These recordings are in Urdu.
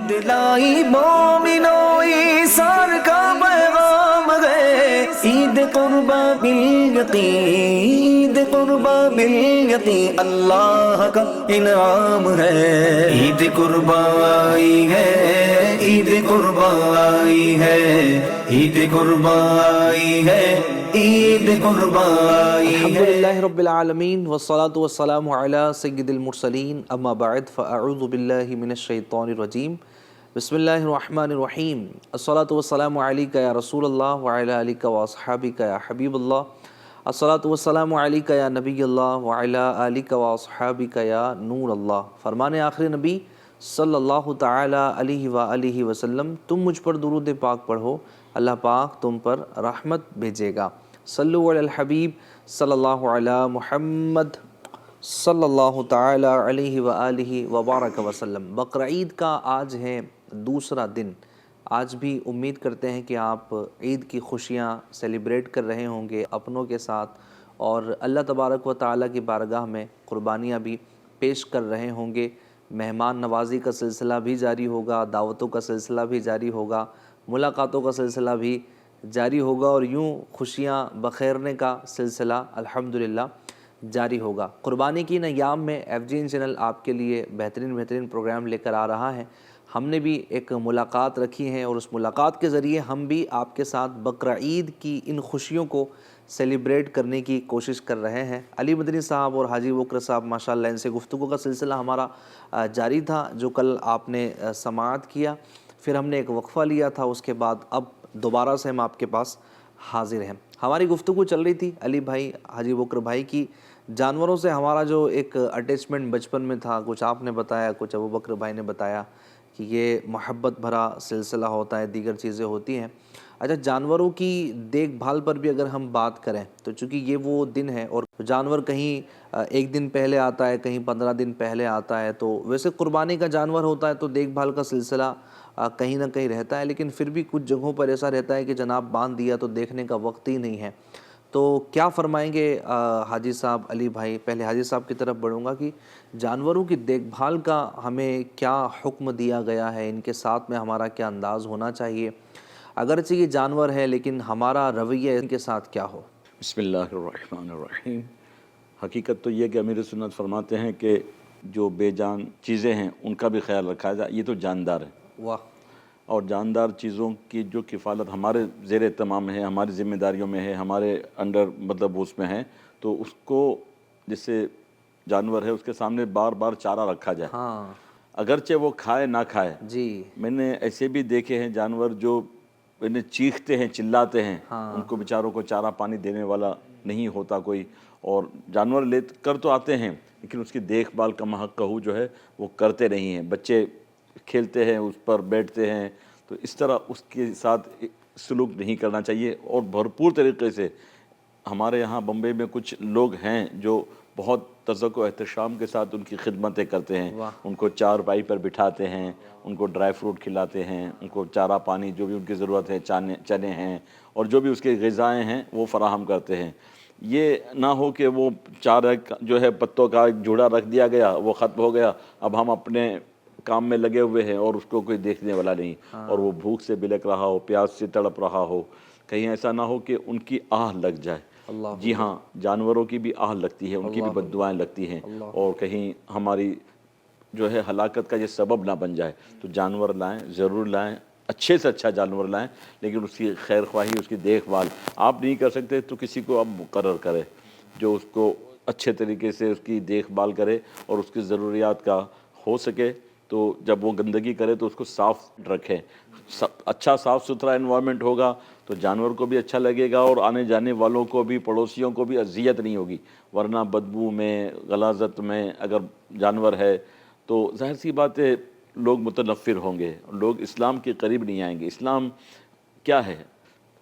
عید لائی مومنو ایثار کا پیغام ہے، عید قربا بالیقین، عید قربا بالیقین اللہ کا انعام ہے، عید قربا آئی ہے، عید قربا آئی ہے، عید قربا آئی ہے، عید قربا آئی ہے۔ الحمدللہ رب العالمین والصلاة والسلام علی سید المرسلین، اما بعد فاعوذ باللہ من الشیطان الرجیم، بسم اللہ الرحمن الرحیم۔ الصلاة والسلام علیکہ یا رسول اللہ وعلی آلک واصحابک یا حبیب اللہ، الصلاة والسلام علیکہ یا نبی اللہ وعلی آلک واصحابک یا نور اللہ۔ فرمان آخر نبی صلی اللہ تعالی علیہ وآلہ وسلم، تم مجھ پر درود پاک پڑھو، اللہ پاک تم پر رحمت بھیجے گا۔ صلو علی الحبیب صلی اللہ علی محمد صلی اللہ تعالی علیہ وآلہ وبارک وسلم۔ بقرعید کا آج ہے دوسرا دن۔ آج بھی امید کرتے ہیں کہ آپ عید کی خوشیاں سیلیبریٹ کر رہے ہوں گے اپنوں کے ساتھ، اور اللہ تبارک و تعالیٰ کی بارگاہ میں قربانیاں بھی پیش کر رہے ہوں گے۔ مہمان نوازی کا سلسلہ بھی جاری ہوگا، دعوتوں کا سلسلہ بھی جاری ہوگا، ملاقاتوں کا سلسلہ بھی جاری ہوگا، اور یوں خوشیاں بخیرنے کا سلسلہ الحمدللہ جاری ہوگا۔ قربانی کی ان ایام میں ایف جی این چینل آپ کے لیے بہترین پروگرام لے کر آ رہا ہے۔ ہم نے بھی ایک ملاقات رکھی ہے، اور اس ملاقات کے ذریعے ہم بھی آپ کے ساتھ بقرعید کی ان خوشیوں کو سیلیبریٹ کرنے کی کوشش کر رہے ہیں۔ علی مدنی صاحب اور حاجی بکر صاحب ماشاءاللہ ان سے گفتگو کا سلسلہ ہمارا جاری تھا، جو کل آپ نے سماعت کیا، پھر ہم نے ایک وقفہ لیا تھا، اس کے بعد اب دوبارہ سے ہم آپ کے پاس حاضر ہیں۔ ہماری گفتگو چل رہی تھی علی بھائی، حاجی بکر بھائی کی جانوروں سے ہمارا جو ایک اٹیچمنٹ بچپن میں تھا، کچھ آپ نے بتایا، کچھ ابو بکر بھائی نے بتایا کہ یہ محبت بھرا سلسلہ ہوتا ہے، دیگر چیزیں ہوتی ہیں۔ اچھا، جانوروں کی دیکھ بھال پر بھی اگر ہم بات کریں تو چونکہ یہ وہ دن ہے، اور جانور کہیں ایک دن پہلے آتا ہے، کہیں 15 دن پہلے آتا ہے، تو ویسے قربانی کا جانور ہوتا ہے تو دیکھ بھال کا سلسلہ کہیں نہ کہیں رہتا ہے، لیکن پھر بھی کچھ جگہوں پر ایسا رہتا ہے کہ جناب باندھ دیا تو دیکھنے کا وقت ہی نہیں ہے۔ تو کیا فرمائیں گے حاجی صاحب، علی بھائی؟ پہلے حاجی صاحب کی طرف بڑھوں گا کہ جانوروں کی دیکھ بھال کا ہمیں کیا حکم دیا گیا ہے، ان کے ساتھ میں ہمارا کیا انداز ہونا چاہیے؟ اگرچہ یہ جانور ہے لیکن ہمارا رویہ ان کے ساتھ کیا ہو؟ بسم اللہ الرحمن الرحیم۔ حقیقت تو یہ کہ امیر سنت فرماتے ہیں کہ جو بے جان چیزیں ہیں ان کا بھی خیال رکھا جائے، یہ تو جاندار ہے، واہ! اور جاندار چیزوں کی جو کفالت ہمارے زیر اہتمام ہے، ہماری ذمہ داریوں میں ہے، ہمارے انڈر مطلب اس میں ہے، تو اس کو جیسے جانور ہے اس کے سامنے بار بار چارہ رکھا جائے، ہاں اگرچہ وہ کھائے نہ کھائے۔ جی، میں نے ایسے بھی دیکھے ہیں جانور جو انہیں چیختے ہیں، چلاتے ہیں، ان کو بیچاروں کو چارہ پانی دینے والا نہیں ہوتا کوئی، اور جانور لے کر تو آتے ہیں لیکن اس کی دیکھ بھال کا محق جو ہے وہ کرتے نہیں ہیں۔ بچے کھیلتے ہیں، اس پر بیٹھتے ہیں، تو اس طرح اس کے ساتھ سلوک نہیں کرنا چاہیے، اور بھرپور طریقے سے ہمارے یہاں بمبئی میں کچھ لوگ ہیں جو بہت تذوق و احتشام کے ساتھ ان کی خدمتیں کرتے ہیں، ان کو چارپائی پر بٹھاتے ہیں، ان کو ڈرائی فروٹ کھلاتے ہیں، ان کو چارہ پانی جو بھی ان کی ضرورت ہے، چنے ہیں اور جو بھی اس کے غذائیں ہیں وہ فراہم کرتے ہیں۔ یہ نہ ہو کہ وہ چارہ جو ہے پتوں کا ایک جوڑا رکھ دیا گیا، وہ ختم ہو گیا، اب ہم اپنے کام میں لگے ہوئے ہیں اور اس کو کوئی دیکھنے والا نہیں، اور وہ بھوک سے بلک رہا ہو، پیاس سے تڑپ رہا ہو، کہیں ایسا نہ ہو کہ ان کی آہ لگ جائے۔ جی ہاں، جانوروں کی بھی آہ لگتی ہے، ان کی بھی بد دعائیں لگتی ہیں، اور کہیں ہماری جو ہے ہلاکت کا یہ سبب نہ بن جائے۔ تو جانور لائیں، ضرور لائیں، اچھے سے اچھا جانور لائیں، لیکن اس کی خیر خواہی، اس کی دیکھ بھال آپ نہیں کر سکتے تو کسی کو آپ مقرر کریں جو اس کو اچھے طریقے سے اس کی دیکھ بھال کرے، اور اس کی ضروریات کا ہو سکے تو جب وہ گندگی کرے تو اس کو صاف رکھیں۔ اچھا صاف ستھرا انوائرمنٹ ہوگا تو جانور کو بھی اچھا لگے گا، اور آنے جانے والوں کو بھی، پڑوسیوں کو بھی اذیت نہیں ہوگی، ورنہ بدبو میں، غلاظت میں اگر جانور ہے تو ظاہر سی بات ہے لوگ متنفر ہوں گے، لوگ اسلام کے قریب نہیں آئیں گے۔ اسلام کیا ہے؟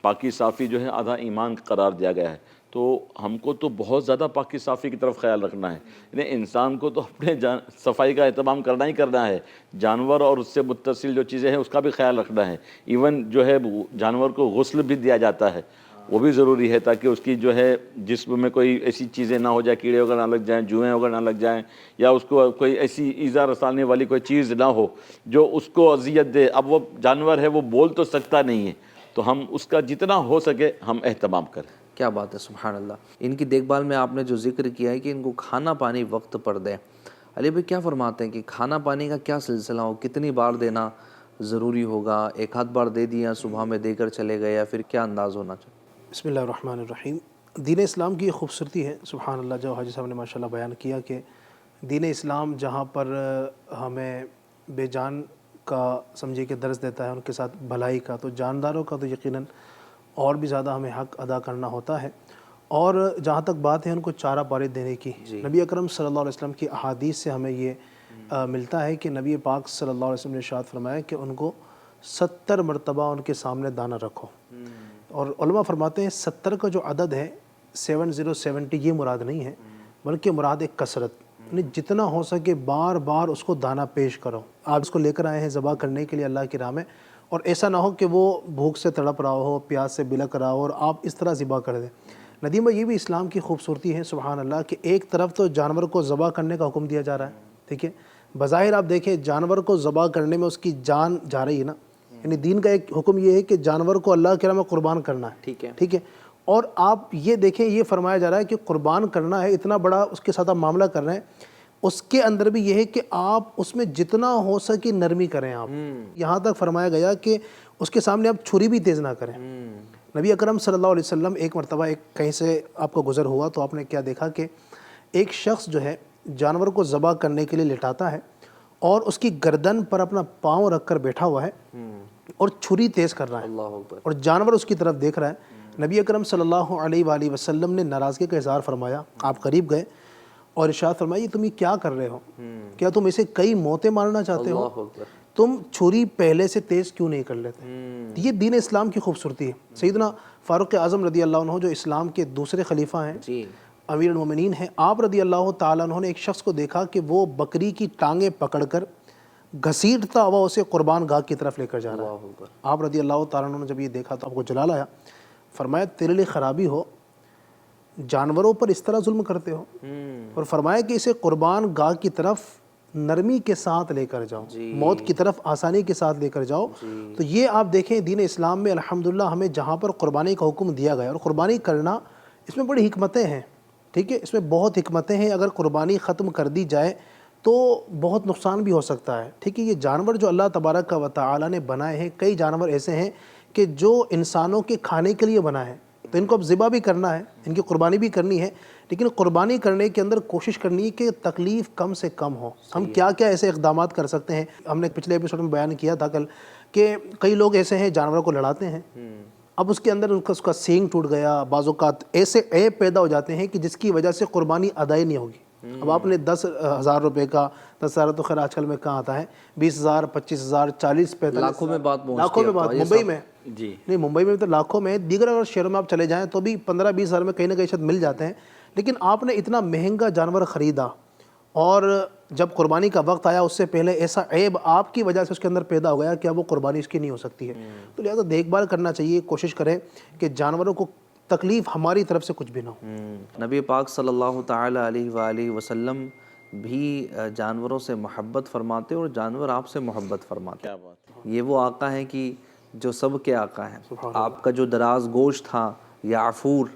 پاکی صافی جو ہے آدھا ایمان قرار دیا گیا ہے، تو ہم کو تو بہت زیادہ پاکی صافی کی طرف خیال رکھنا ہے، یعنی انسان کو تو اپنے صفائی کا اہتمام کرنا ہی کرنا ہے، جانور اور اس سے متصل جو چیزیں ہیں اس کا بھی خیال رکھنا ہے۔ ایون جو ہے جانور کو غسل بھی دیا جاتا ہے، وہ بھی ضروری ہے تاکہ اس کی جو ہے جسم میں کوئی ایسی چیزیں نہ ہو جائے، کیڑے وغیرہ نہ لگ جائیں، جوئیں وغیرہ نہ لگ جائیں، یا اس کو کوئی ایسی ایذا رسانے والی کوئی چیز نہ ہو جو اس کو اذیت دے۔ اب وہ جانور ہے، وہ بول تو سکتا نہیں ہے، تو ہم اس کا جتنا ہو سکے ہم اہتمام کریں۔ کیا بات ہے، سبحان اللہ۔ ان کی دیکھ بھال میں آپ نے جو ذکر کیا ہے کہ ان کو کھانا پانی وقت پر دیں، علی بھائی کیا فرماتے ہیں کہ کھانا پانی کا کیا سلسلہ ہو، کتنی بار دینا ضروری ہوگا؟ ایک آدھ بار دے دیا، صبح میں دے کر چلے گئے، یا پھر کیا انداز ہونا چاہیے؟ بسم اللہ الرحمن الرحیم۔ دین اسلام کی یہ خوبصورتی ہے، سبحان اللہ، جو حاجی صاحب نے ماشاءاللہ بیان کیا کہ دین اسلام جہاں پر ہمیں بے جان کا سمجھے کہ درس دیتا ہے، ان کے ساتھ بھلائی کا، تو جانداروں کا تو یقیناً اور بھی زیادہ ہمیں حق ادا کرنا ہوتا ہے۔ اور جہاں تک بات ہے ان کو چارہ پانی دینے کی، نبی اکرم صلی اللہ علیہ وسلم کی احادیث سے ہمیں یہ ملتا ہے کہ نبی پاک صلی اللہ علیہ وسلم نے ارشاد فرمایا کہ ان کو 70 مرتبہ ان کے سامنے دانہ رکھو۔ اور علماء فرماتے ہیں 70 کا جو عدد ہے 70 یہ مراد نہیں ہے، بلکہ مراد ایک کثرت، یعنی جتنا ہو سکے بار بار اس کو دانہ پیش کرو۔ آپ اس کو لے کر آئے ہیں ذبح کرنے کے لیے اللہ کی راہ میں، اور ایسا نہ ہو کہ وہ بھوک سے تڑپ رہا ہو، پیاس سے بلک رہا ہو اور آپ اس طرح ذبح کر دیں۔ ندیم بھائی، یہ بھی اسلام کی خوبصورتی ہے، سبحان اللہ، کہ ایک طرف تو جانور کو ذبح کرنے کا حکم دیا جا رہا ہے، ٹھیک ہے، بظاہر آپ دیکھیں جانور کو ذبح کرنے میں اس کی جان جا رہی ہے نا، یعنی دین کا ایک حکم یہ ہے کہ جانور کو اللہ کے راہ میں قربان کرنا ہے، ٹھیک ہے، اور آپ یہ دیکھیں یہ فرمایا جا رہا ہے کہ قربان کرنا ہے، اتنا بڑا اس کے ساتھ آپ معاملہ کر رہے ہیں، اس کے اندر بھی یہ ہے کہ آپ اس میں جتنا ہو سکے نرمی کریں۔ آپ یہاں تک فرمایا گیا کہ اس کے سامنے آپ چھری بھی تیز نہ کریں۔ نبی اکرم صلی اللہ علیہ وسلم ایک مرتبہ کہیں سے آپ کو گزر ہوا تو آپ نے کیا دیکھا کہ ایک شخص جو ہے جانور کو ذبح کرنے کے لیے لٹاتا ہے اور اس کی گردن پر اپنا پاؤں رکھ کر بیٹھا ہوا ہے اور چھری تیز کر رہا ہے اور جانور اس کی طرف دیکھ رہا ہے۔ نبی اکرم صلی اللہ علیہ وآلہ وسلم نے ناراضگی کا اظہار فرمایا، آپ قریب گئے اور ارشاد فرمایا یہ تم یہ کیا کر رہے ہو؟ کیا تم اسے کئی موتیں مارنا چاہتے ہو؟ تم چھری پہلے سے تیز کیوں نہیں کر لیتے؟ یہ دین اسلام کی خوبصورتی ہے۔ سیدنا فاروق اعظم رضی اللہ عنہ جو اسلام کے دوسرے خلیفہ ہیں، امیر المومنین ہیں، آپ رضی اللہ تعالیٰ عنہ نے ایک شخص کو دیکھا کہ وہ بکری کی ٹانگیں پکڑ کر گھسیٹتا ہوا اسے قربان گاہ کی طرف لے کر جا رہا ہے۔ آپ رضی اللہ تعالیٰ عنہ نے جب یہ دیکھا تو آپ کو جلال آیا، فرمایا تیرے لیے خرابی ہو، جانوروں پر اس طرح ظلم کرتے ہو، اور فرمایا کہ اسے قربان گاہ کی طرف نرمی کے ساتھ لے کر جاؤ، موت کی طرف آسانی کے ساتھ لے کر جاؤ۔ تو یہ آپ دیکھیں دین اسلام میں الحمدللہ ہمیں جہاں پر قربانی کا حکم دیا گیا، اور قربانی کرنا اس میں بڑی حکمتیں ہیں، ٹھیک ہے، اس میں بہت حکمتیں ہیں۔ اگر قربانی ختم کر دی جائے تو بہت نقصان بھی ہو سکتا ہے، ٹھیک ہے۔ یہ جانور جو اللہ تبارک و تعالی نے بنائے ہیں، کئی جانور ایسے ہیں کہ جو انسانوں کے کھانے کے لیے بنا ہے، تو ان کو اب ذبح بھی کرنا ہے، ان کی قربانی بھی کرنی ہے، لیکن قربانی کرنے کے اندر کوشش کرنی ہے کہ تکلیف کم سے کم ہو۔ ہم کیا کیا ایسے اقدامات کر سکتے ہیں؟ ہم نے پچھلے ایپیسوڈ میں بیان کیا تھا کل کہ کئی لوگ ایسے ہیں جانوروں کو لڑاتے ہیں، اب اس کے اندر اس کا سینگ ٹوٹ گیا، بعض اوقات ایسے عیب پیدا ہو جاتے ہیں کہ جس کی وجہ سے قربانی ادائی نہیں ہوگی۔ اب آپ نے 10,000 روپے کا، 10,000 تو خیر آج کل میں کہاں آتا ہے، 20,000 25,000 40 45 لاکھوں میں بات پہنچتی ہے، لاکھوں میں بات ممبئی میں، جی نہیں ممبئی میں تو لاکھوں میں، دیگر اگر شہروں میں آپ چلے جائیں تو بھی 15-20 ہزار میں کہیں نہ کہیں شاید مل جاتے ہیں، لیکن آپ نے اتنا مہنگا جانور خریدا اور جب قربانی کا وقت آیا اس سے پہلے ایسا عیب آپ کی وجہ سے اس کے اندر پیدا ہو گیا کہ اب وہ قربانی اس کی نہیں ہو سکتی ہے۔ تو لہٰذا دیکھ بھال کرنا چاہیے، کوشش کریں کہ جانوروں کو تکلیف ہماری طرف سے کچھ بھی نہ ہو۔ نبی پاک صلی اللہ تعالی علیہ وآلہ وسلم بھی جانوروں سے محبت فرماتے اور جانور آپ سے محبت فرماتے۔ کیا بات ہے۔ یہ وہ آقا ہیں کہ جو سب کے آقا ہیں۔ آپ کا جو دراز گوشت تھا یعفور،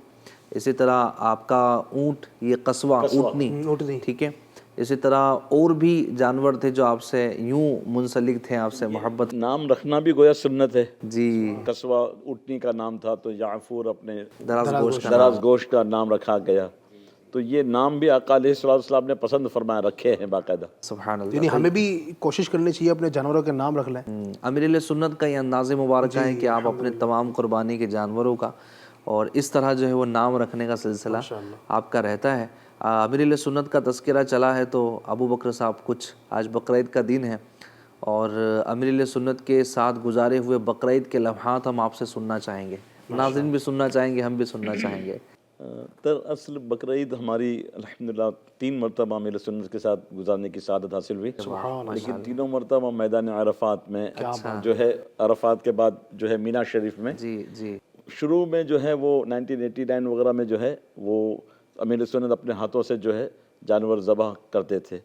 اسی طرح آپ کا اونٹ یہ قصوہ اونٹنی، ٹھیک ہے، اسی طرح اور بھی جانور تھے جو آپ سے یوں منسلک تھے، آپ سے محبت۔ نام رکھنا بھی گویا سنت ہے۔ جی، قصوہ اونٹنی کا نام تھا تو یعفور اپنے دراز گوشت کا دراز گوشت کا نام رکھا گیا، تو یہ نام بھی آقا علیہ السلام نے پسند فرمایا، رکھے ہیں باقاعدہ۔ سبحان اللہ۔ یعنی ہمیں بھی کوشش کرنی چاہیے اپنے جانوروں کے نام رکھ لیں۔ امیر علیہ سنت کا یہ انداز مبارکہ ہے کہ آپ اپنے تمام قربانی کے جانوروں کا اور اس طرح جو ہے وہ نام رکھنے کا سلسلہ آپ کا رہتا ہے۔ امیر علیہ سنت کا تذکرہ چلا ہے تو ابو بکر صاحب کچھ، آج بقرعید کا دن ہے اور امیر علیہ سنت کے ساتھ گزارے ہوئے بقرعید کے لمحات ہم آپ سے سننا چاہیں گے، ناظرین بھی سننا چاہیں گے، ہم بھی سننا چاہیں گے۔ دراصل بقرعید ہماری الحمدللہ 3 مرتبہ امیر سنت کے ساتھ گزارنے کی سعادت حاصل ہوئی، لیکن تینوں مرتبہ میدان عرفات میں جو ہے، عرفات کے بعد جو ہے مینا شریف میں، جی جی، شروع میں جو ہے وہ 1989 وغیرہ میں جو ہے وہ امیر سنت اپنے ہاتھوں سے جو ہے جانور ذبح کرتے تھے،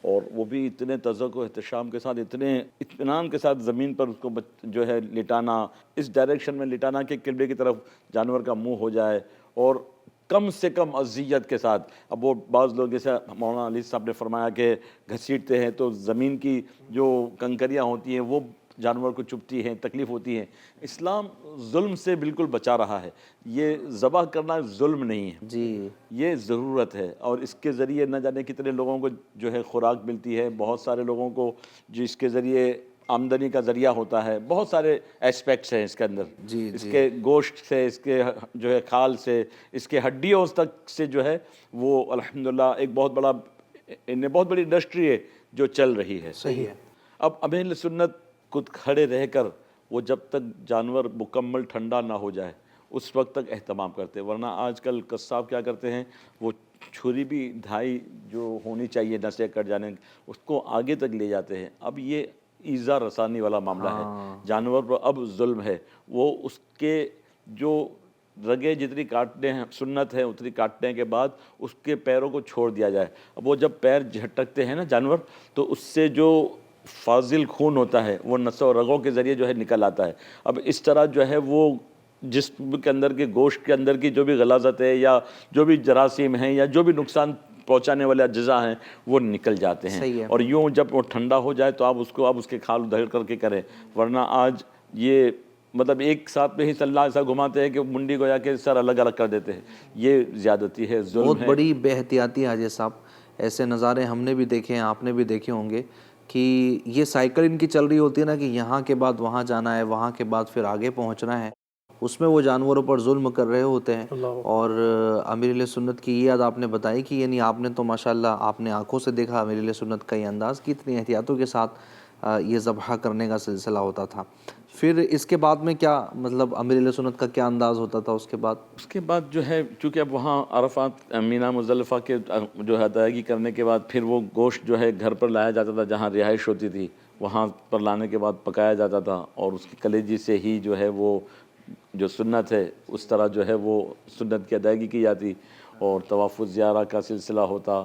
اور وہ بھی اتنے تذوق و احتشام کے ساتھ، اتنے اطمینان کے ساتھ زمین پر اس کو جو ہے لٹانا، اس ڈائریکشن میں لٹانا کہ قبلے کی طرف جانور کا منہ ہو جائے، اور کم سے کم اذیت کے ساتھ. اب وہ بعض لوگ جیسے مولانا علی صاحب نے فرمایا کہ گھسیٹتے ہیں تو زمین کی جو کنکریاں ہوتی ہیں وہ جانور کو چبھتی ہیں، تکلیف ہوتی ہے. اسلام ظلم سے بالکل بچا رہا ہے. یہ ذبح کرنا ظلم نہیں ہے، جی یہ ضرورت ہے، اور اس کے ذریعے نہ جانے کتنے لوگوں کو جو ہے خوراک ملتی ہے، بہت سارے لوگوں کو جس کے ذریعے آمدنی کا ذریعہ ہوتا ہے. بہت سارے ایسپیکٹس ہیں اس کے اندر، اس کے گوشت سے، اس کے جو ہے کھال سے، اس کے ہڈیوں تک سے جو ہے وہ الحمدللہ ایک بہت بڑی انڈسٹری ہے جو چل رہی ہے. صحیح ہے. اب اہل سنت خود کھڑے رہ کر وہ جب تک جانور مکمل ٹھنڈا نہ ہو جائے اس وقت تک اہتمام کرتے، ورنہ آج کل قصاب کیا کرتے ہیں، وہ چھری بھی دھائی جو ہونی چاہیے نسیں کٹ جانے اس کو آگے تک لے جاتے ہیں. اب یہ ایذا رسانی والا معاملہ ہے، جانور پر اب ظلم ہے. وہ اس کے جو رگیں جتنی کاٹنے ہیں سنت ہے اتنی کاٹنے کے بعد اس کے پیروں کو چھوڑ دیا جائے. اب وہ جب پیر جھٹکتے ہیں نا جانور تو اس سے جو فاضل خون ہوتا ہے وہ نسوں اور رگوں کے ذریعے جو ہے نکل آتا ہے. اب اس طرح جو ہے وہ جسم کے اندر کے گوشت کے اندر کی جو بھی غلاظت ہے یا جو بھی جراثیم ہیں یا جو بھی نقصان پہنچانے والے اجزاء ہیں وہ نکل جاتے ہیں. اور یوں جب وہ ٹھنڈا ہو جائے تو آپ اس کے کھال ادھیڑ کر کے کریں، ورنہ آج یہ مطلب ایک ساتھ میں ہی صلاح ایسا گھماتے ہیں کہ منڈی کو جا کے سر الگ الگ کر دیتے ہیں. یہ زیادتی ہے، ظلم ہے. بہت بڑی بے احتیاطی حاجی صاحب. ایسے نظارے ہم نے بھی دیکھے ہیں، آپ نے بھی دیکھے ہوں گے کہ یہ سائیکل ان کی چل رہی ہوتی ہے نا کہ یہاں کے بعد وہاں جانا ہے، وہاں کے بعد پھر آگے پہنچنا ہے. اس میں وہ جانوروں پر ظلم کر رہے ہوتے ہیں. اور امیر اہل سنت کی یہ یاد آپ نے بتائی کہ یعنی آپ نے تو ماشاءاللہ آپ نے آنکھوں سے دیکھا امیر اہل سنت کا یہ انداز کہ اتنی احتیاطوں کے ساتھ یہ ذبح کرنے کا سلسلہ ہوتا تھا. پھر اس کے بعد میں کیا مطلب امیر اہل سنت کا کیا انداز ہوتا تھا اس کے بعد؟ اس کے بعد جو ہے چونکہ اب وہاں عرفات مینا مزدلفہ کے جو ہے ادائیگی کرنے کے بعد پھر وہ گوشت جو ہے گھر پر لایا جاتا تھا جہاں رہائش ہوتی تھی، وہاں پر لانے کے بعد پکایا جاتا تھا، اور اس کی کلیجی سے ہی جو ہے وہ جو سنت ہے اس طرح جو ہے وہ سنت کی ادائیگی کی جاتی، اور طواف الزیارہ کا سلسلہ ہوتا.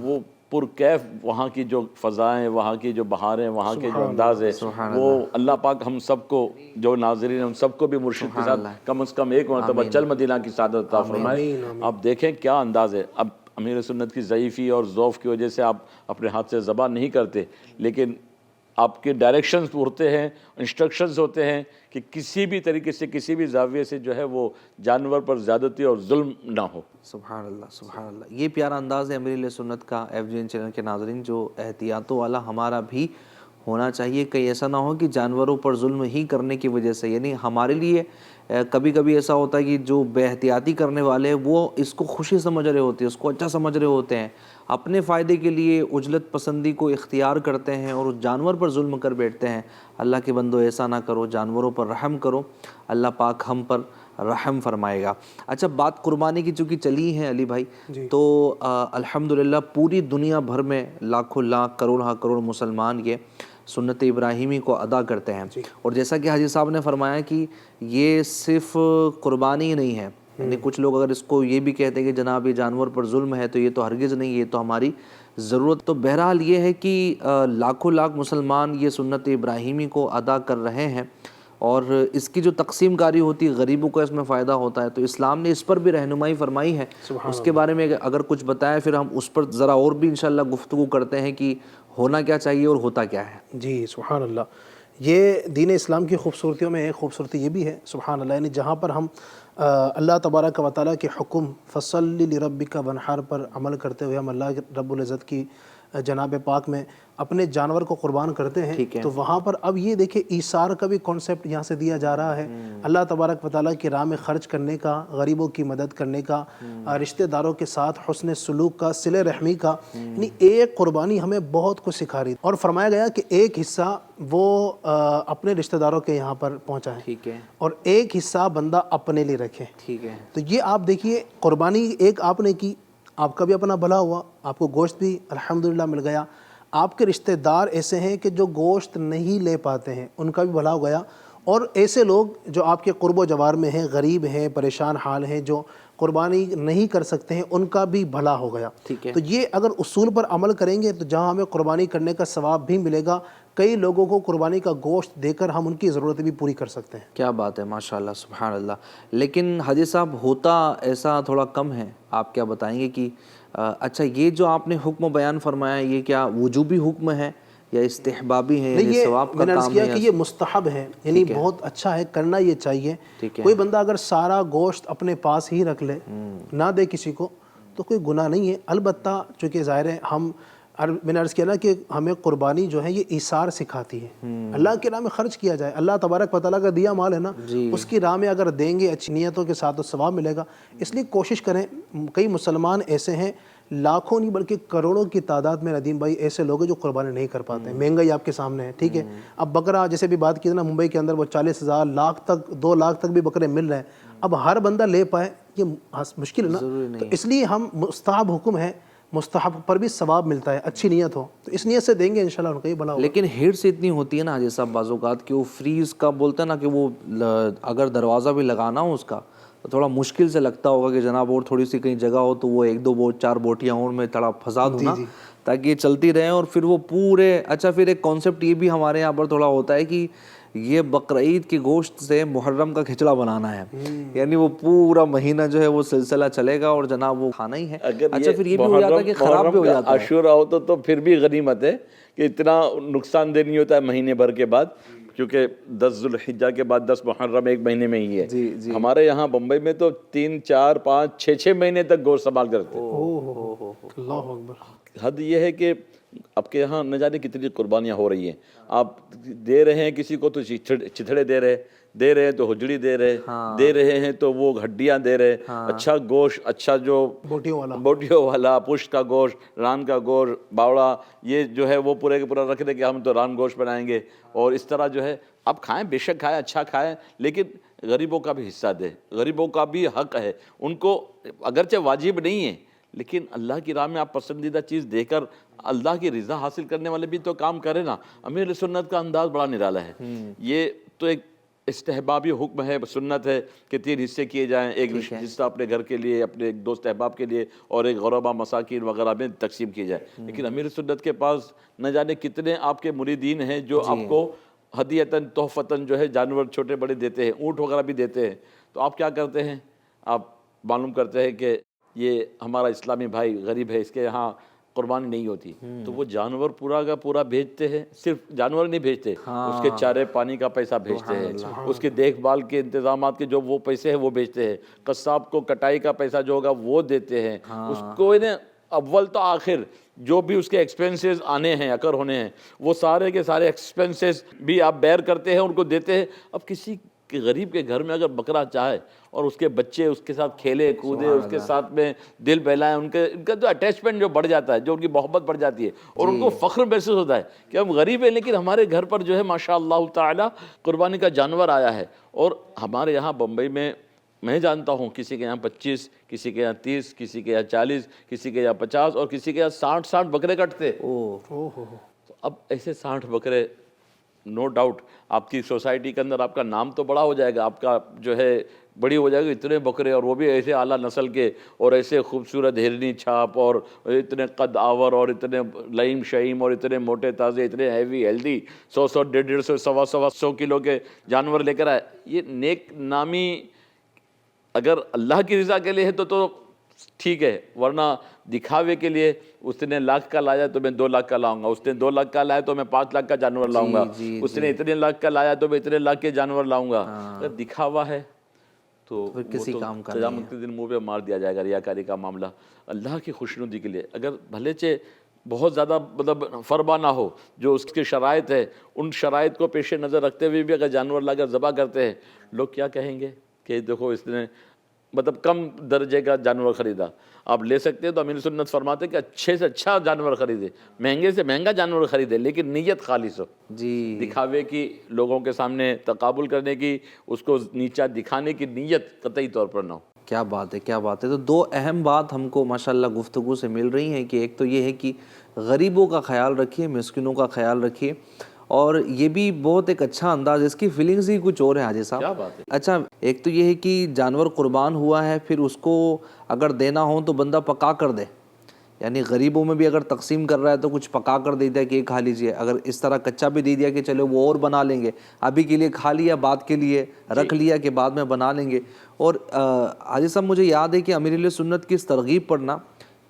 وہ پرکیف وہاں کی جو فضائیں، وہاں کی جو بہاریں، وہاں کے جو انداز ہے، وہ اللہ پاک ہم سب کو جو ناظرین ہیں ان سب کو بھی مرشد کے ساتھ کم از کم ایک مرتبہ چل مدینہ کی سعادت عطا فرمائے. آپ دیکھیں کیا انداز ہے. اب امیر سنت کی ضعیفی اور ضعف کی وجہ سے آپ اپنے ہاتھ سے ذبح نہیں کرتے، لیکن آپ کے ڈائریکشنز ہوتے ہیں، انسٹرکشنز ہوتے ہیں کہ کسی بھی طریقے سے کسی بھی زاویے سے جو ہے وہ جانور پر زیادتی اور ظلم نہ ہو. سبحان اللہ سبحان اللہ. یہ پیارا انداز ہے امیر اہل سنت کا. FGN چینل کے ناظرین جو احتیاطوں والا ہمارا بھی ہونا چاہیے. کہیں ایسا نہ ہو کہ جانوروں پر ظلم ہی کرنے کی وجہ سے، یعنی ہمارے لیے کبھی کبھی ایسا ہوتا ہے کہ جو بے احتیاطی کرنے والے وہ اس کو خوشی سمجھ رہے ہوتے ہیں، اس کو اچھا سمجھ رہے ہوتے ہیں، اپنے فائدے کے لیے عجلت پسندی کو اختیار کرتے ہیں اور اس جانور پر ظلم کر بیٹھتے ہیں. اللہ کے بندو ایسا نہ کرو، جانوروں پر رحم کرو، اللہ پاک ہم پر رحم فرمائے گا. اچھا بات قربانی کی چونکہ چلی ہے علی بھائی، تو الحمدللہ پوری دنیا بھر میں لاکھوں لاکھ کروڑ مسلمان یہ سنت ابراہیمی کو ادا کرتے ہیں. اور جیسا کہ حاجی صاحب نے فرمایا کہ یہ صرف قربانی ہی نہیں ہے، یعنی کچھ لوگ اگر اس کو یہ بھی کہتے ہیں کہ جناب یہ جانور پر ظلم ہے تو یہ تو ہرگز نہیں، یہ تو ہماری ضرورت. تو بہرحال یہ ہے کہ لاکھوں لاکھ مسلمان یہ سنت ابراہیمی کو ادا کر رہے ہیں، اور اس کی جو تقسیم کاری ہوتی ہے غریبوں کو اس میں فائدہ ہوتا ہے. تو اسلام نے اس پر بھی رہنمائی فرمائی ہے. اس کے بارے میں اگر کچھ بتائیں پھر ہم اس پر ذرا اور بھی انشاءاللہ گفتگو کرتے ہیں کہ ہونا کیا چاہیے اور ہوتا کیا ہے. جی سبحان اللہ. یہ دین اسلام کی خوبصورتیوں میں ایک خوبصورتی یہ بھی ہے سبحان اللہ، یعنی جہاں پر ہم اللہ تبارک و تعالیٰ کے حکم فصلی لربک ونحر پر عمل کرتے ہوئے ہم اللہ رب العزت کی جناب پاک میں اپنے جانور کو قربان کرتے ہیں، تو وہاں پر اب یہ دیکھیں ایثار کا بھی کانسیپٹ یہاں سے دیا جا رہا ہے. اللہ تبارک و تعالیٰ کی راہ میں خرچ کرنے کا، غریبوں کی مدد کرنے کا، رشتہ داروں کے ساتھ حسن سلوک کا، صلہ رحمی کا، یعنی ایک قربانی ہمیں بہت کچھ سکھا رہی. اور فرمایا گیا کہ ایک حصہ وہ اپنے رشتہ داروں کے یہاں پر پہنچائیں اور ایک حصہ بندہ اپنے لیے رکھے. تو یہ آپ دیکھیے قربانی ایک آپ نے کی، آپ کا بھی اپنا بھلا ہوا، آپ کو گوشت بھی الحمدللہ مل گیا. آپ کے رشتہ دار ایسے ہیں کہ جو گوشت نہیں لے پاتے ہیں ان کا بھی بھلا ہو گیا، اور ایسے لوگ جو آپ کے قرب و جوار میں ہیں، غریب ہیں، پریشان حال ہیں، جو قربانی نہیں کر سکتے ہیں، ان کا بھی بھلا ہو گیا. ٹھیک ہے. تو یہ اگر اصول پر عمل کریں گے تو جہاں ہمیں قربانی کرنے کا ثواب بھی ملے گا، کئی لوگوں کو قربانی کا گوشت دے کر ہم ان کی ضرورتیں بھی پوری کر سکتے ہیں. کیا بات ہے، ماشاء اللہ، سبحان اللہ. لیکن حاجی صاحب ہوتا ایسا تھوڑا کم ہے. آپ کیا بتائیں گے کہ اچھا یہ جو آپ نے حکم بیان فرمایا یہ کیا وجوبی حکم ہے یا استحبابی ہے، نہیں، یعنی یہ ثواب کا میں نے عرض کام کیا ہے؟ کہ یہ مستحب ہے، یعنی بہت اچھا ہے، کرنا یہ چاہیے. کوئی بندہ اگر سارا گوشت اپنے پاس ہی رکھ لے، نہ دے کسی کو، تو کوئی گناہ نہیں ہے. البتہ چونکہ ظاہر ہے میں نے عرض کیا نا کہ ہمیں قربانی جو ہے یہ ایثار سکھاتی ہے. اللہ کے راہ میں خرچ کیا جائے. اللہ تبارک و تعالیٰ کا دیا مال ہے نا، اس کی راہ میں اگر دیں گے اچھی نیتوں کے ساتھ تو ثواب ملے گا. اس لیے کوشش کریں. کئی مسلمان ایسے ہیں، لاکھوں نہیں بلکہ کروڑوں کی تعداد میں ندیم بھائی ایسے لوگ ہیں جو قربانی نہیں کر پاتے ہیں. مہنگائی آپ کے سامنے ہے، ٹھیک ہے. اب بکرا جیسے بھی بات کی نا، ممبئی کے اندر وہ 40,000 لاکھ تک 2 لاکھ تک بھی بکرے مل رہے ہیں. اب ہر بندہ لے پائے یہ مشکل ہے نا. تو اس لیے ہم مستحب حکم ہے، مستحب پر بھی ثواب ملتا ہے، اچھی نیت ہو تو اس نیت سے دیں گے انشاءاللہ ان کا ہی بھلا ہوگا. لیکن ہرس اتنی ہوتی ہے نا حاجی صاحب بعض اوقات کہ وہ فریز کا بولتے ہیں نا کہ وہ اگر دروازہ بھی لگانا ہو اس کا تو تھوڑا مشکل سے لگتا ہوگا کہ جناب اور تھوڑی سی کہیں جگہ ہو تو وہ 1 2 بوٹ 4 بوٹیاں اور میں تھوڑا پھنسا دوں نا تاکہ یہ چلتی رہیں. اور پھر وہ پورے اچھا پھر ایک کانسیپٹ یہ بھی ہمارے یہاں پر تھوڑا ہوتا ہے کہ یہ بقرعید کے گوشت سے محرم کا کھچڑا بنانا ہے، یعنی وہ پورا مہینہ جو ہے وہ سلسلہ چلے گا اور جناب وہ کھانا ہی ہے. اچھا پھر یہ بھی ہو جاتا ہے کہ خراب بھی ہو جاتا ہے. عاشورہ ہو تو پھر بھی غنیمت ہے کہ اتنا نقصان دہ نہیں ہوتا ہے مہینے بھر کے بعد، کیونکہ 10 ذوالحجہ کے بعد 10 محرم ایک مہینے میں ہی ہے. ہمارے یہاں بمبئی میں تو 3 4 5 6 مہینے تک گوشت سنبھال کرتے ہیں. اللہ اکبر. حد یہ ہے کہ آپ کے یہاں نہ جانے کتنی قربانیاں ہو رہی ہیں. آپ دے رہے ہیں کسی کو تو چتھڑے دے رہے ہیں تو ہجڑی دے رہے ہیں تو وہ ہڈیاں دے رہے. اچھا گوشت، اچھا جو بوٹیوں والا، پشت کا گوشت، ران کا گوشت، باوڑا، یہ جو ہے وہ پورے کا پورا رکھ دے کہ ہم تو ران گوشت بنائیں گے. اور اس طرح جو ہے آپ کھائیں، بے شک کھائیں، اچھا کھائیں، لیکن غریبوں کا بھی حصہ دے. غریبوں کا بھی حق ہے. ان کو اگرچہ واجب نہیں ہے لیکن اللہ کی راہ میں آپ پسندیدہ چیز دے کر اللہ کی رضا حاصل کرنے والے بھی تو کام کریں نا. امیر سنت کا انداز بڑا نرالا ہے. یہ تو ایک استحبابی حکم ہے، سنت ہے کہ 3 حصے کیے جائیں. ایک حصہ اپنے گھر کے لیے، اپنے ایک دوست احباب کے لیے، اور ایک غربا مساکین وغیرہ میں تقسیم کی جائے. لیکن امیر سنت کے پاس نہ جانے کتنے آپ کے مریدین ہیں جو آپ کو ہدیتاً تحفتاً جو ہے جانور چھوٹے بڑے دیتے ہیں، اونٹ وغیرہ بھی دیتے ہیں. تو آپ کیا کرتے ہیں؟ آپ معلوم کرتے ہیں کہ یہ ہمارا اسلامی بھائی غریب ہے، اس کے یہاں قربانی نہیں ہوتی، تو وہ جانور پورا کا پورا بھیجتے ہیں. صرف جانور نہیں بھیجتے، اس کے چارے پانی کا پیسہ بھیجتے ہیں، اس کے دیکھ بھال کے انتظامات کے جو وہ پیسے ہیں وہ بھیجتے ہیں. قصاب کو کٹائی کا پیسہ جو ہوگا وہ دیتے ہیں. اس کو اول تو آخر جو بھی اس کے ایکسپنسز آنے ہیں، اکر ہونے ہیں، وہ سارے کے سارے ایکسپنسز بھی آپ بیئر کرتے ہیں، ان کو دیتے ہیں. اب کسی غریب کے گھر میں اگر بکرا چاہے اور اس کے بچے اس کے ساتھ کھیلے کودے، اس کے ساتھ میں دل بہلائیں، ان کا جو اٹیچمنٹ جو بڑھ جاتا ہے، جو ان کی محبت بڑھ جاتی ہے، اور ان کو فخر محسوس ہوتا ہے کہ ہم غریب ہیں لیکن ہمارے گھر پر جو ہے ماشاء اللہ تعالی قربانی کا جانور آیا ہے. اور ہمارے یہاں بمبئی میں جانتا ہوں کسی کے یہاں 25، کسی کے یہاں 30، کسی کے یہاں 40، کسی کے یہاں 50 اور کسی کے یہاں 60 بکرے کٹتے. تو اب ایسے 60 بکرے، نو ڈاؤٹ آپ کی سوسائٹی کے اندر آپ کا نام تو بڑا ہو جائے گا، آپ کا جو ہے بڑی ہو جائے گی. اتنے بکرے، اور وہ بھی ایسے اعلیٰ نسل کے، اور ایسے خوبصورت ہرنی چھاپ، اور اتنے قد آور، اور اتنے لئیم شہیم، اور اتنے موٹے تازے، اتنے ہیوی ہیلدی، 100 150 100 کلو کے جانور لے کر آئے. یہ نیک نامی اگر اللہ کی رضا کے لیے ہے تو ٹھیک ہے، ورنہ دکھاوے کے لیے اس نے 1 لاکھ کا لایا تو میں 2 لاکھ کا لاؤں گا، اس نے 2 لاکھ کا لایا تو میں 5 لاکھ کا جانور لاؤں گا، اس نے اتنے لاکھ کا لایا تو میں اتنے لاکھ کے جانور لاؤں گا. اگر دکھاوا ہے تو کسی کام کا قیامت کے دن منہ پہ مار دیا جائے گا. ریاکاری کا معاملہ اللہ کی خوشنودی کے لیے، اگر بھلے چے بہت زیادہ مطلب فربا نہ ہو، جو اس کی شرائط ہے ان شرائط کو پیش نظر رکھتے ہوئے بھی اگر جانور لا کر ذبح کرتے ہیں، لوگ کیا کہیں گے کہ دیکھو اس نے مطلب کم درجے کا جانور خریدا. آپ لے سکتے ہیں تو امیر سنت فرماتے کہ اچھے سے اچھا جانور خریدے، مہنگے سے مہنگا جانور خریدے، لیکن نیت خالص ہو. دکھاوے کی، لوگوں کے سامنے تقابل کرنے کی، اس کو نیچا دکھانے کی نیت قطعی طور پر نہ ہو. کیا بات ہے، کیا بات ہے. تو 2 اہم بات ہم کو ماشاءاللہ گفتگو سے مل رہی ہیں کہ ایک تو یہ ہے کہ غریبوں کا خیال رکھیے، مسکینوں کا خیال رکھیے، اور یہ بھی بہت ایک اچھا انداز، اس کی فیلنگز ہی کچھ اور ہیں حاجی صاحب. کیا بات ہے. اچھا ایک تو یہ ہے کہ جانور قربان ہوا ہے، پھر اس کو اگر دینا ہو تو بندہ پکا کر دے، یعنی غریبوں میں بھی اگر تقسیم کر رہا ہے تو کچھ پکا کر دے دیا کہ یہ کھا لیجئے. اگر اس طرح کچا بھی دے دیا کہ چلو وہ اور بنا لیں گے، ابھی کے لیے کھا لیا، بعد کے لیے رکھ لیا کہ بعد میں بنا لیں گے. اور حاجی صاحب مجھے یاد ہے کہ امیر اہل سنت کی اس ترغیب پر نا